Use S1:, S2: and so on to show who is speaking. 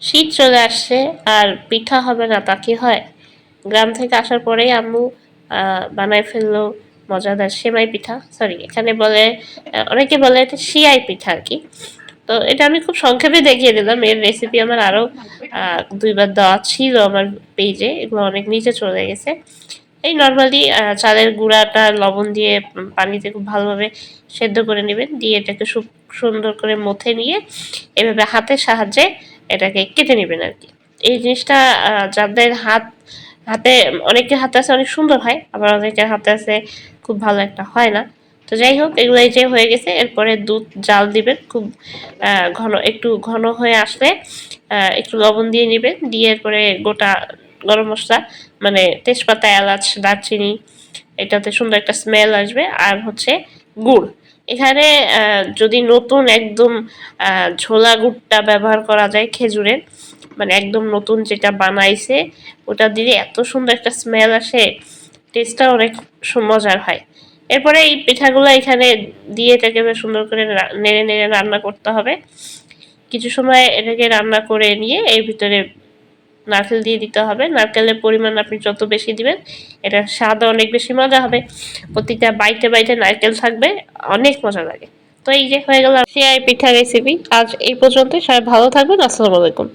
S1: শীত চলে আসছে আর পিঠা হবে না তা কি হয়? গ্রাম থেকে আসার পরেই আম্মু বানায় ফেললো মজাদার সেমাই পিঠা। সরি এখানে বলে অনেকে বলে এটা সিয়াই পিঠা আর কি। তো এটা আমি খুব সংক্ষেপে দেখিয়ে দিলাম। এর রেসিপি আমার আরও ২ বার দেওয়া ছিল আমার পেজে। এগুলো অনেক নিচে চলে গেছে। এই নরমালি চালের গুঁড়াটা লবণ দিয়ে পানিতে খুব ভালোভাবে সেদ্ধ করে নেবেন। দিয়ে এটাকে সুন্দর করে মথে নিয়ে এভাবে হাতের সাহায্যে এটাকে কেটে নেবেন আর কি। এই জিনিসটা যাদের হাতে অনেকের হাতে আছে অনেক সুন্দর হয়, আবার অনেকের হাতে আছে খুব ভালো একটা হয় না। তো যাই হোক এগুলো এই যে হয়ে গেছে, এরপরে দুধ জাল দিবেন খুব একটু ঘন হয়ে আসলে একটু লবণ দিয়ে নেবেন, দিয়ে এরপরে গোটা গরম মসলা মানে তেজপাতা, এলাচ, দারচিনি, এটাতে সুন্দর একটা স্মেল আসবে। আর হচ্ছে গুড়, এখানে যদি নতুন একদম ঝোলা গুড়টা ব্যবহার করা যায় খেজুরের, মানে একদম নতুন যেটা বানাইছে ওটা দিলে এত সুন্দর একটা স্মেল আসে, টেস্টটা অনেক মজার হয়। এরপরে এই পিঠাগুলো এখানে দিয়ে এটাকে বেশ সুন্দর করে নেড়ে নেড়ে রান্না করতে হবে। কিছু সময় এটাকে রান্না করে নিয়ে এর ভিতরে নারকেল দিয়ে দিতে হবে। নারকেলের পরিমাণ আপনি যত বেশি দিবেন এটার স্বাদও অনেক বেশি মজা হবে। প্রতিটা বাইটে বাইটে নারকেল থাকবে, অনেক মজা লাগে। তো এই যে হয়ে গেল সেমাই পিঠা রেসিপি। আজ এই পর্যন্তই। সবাই ভালো থাকবেন। আসসালামু আলাইকুম।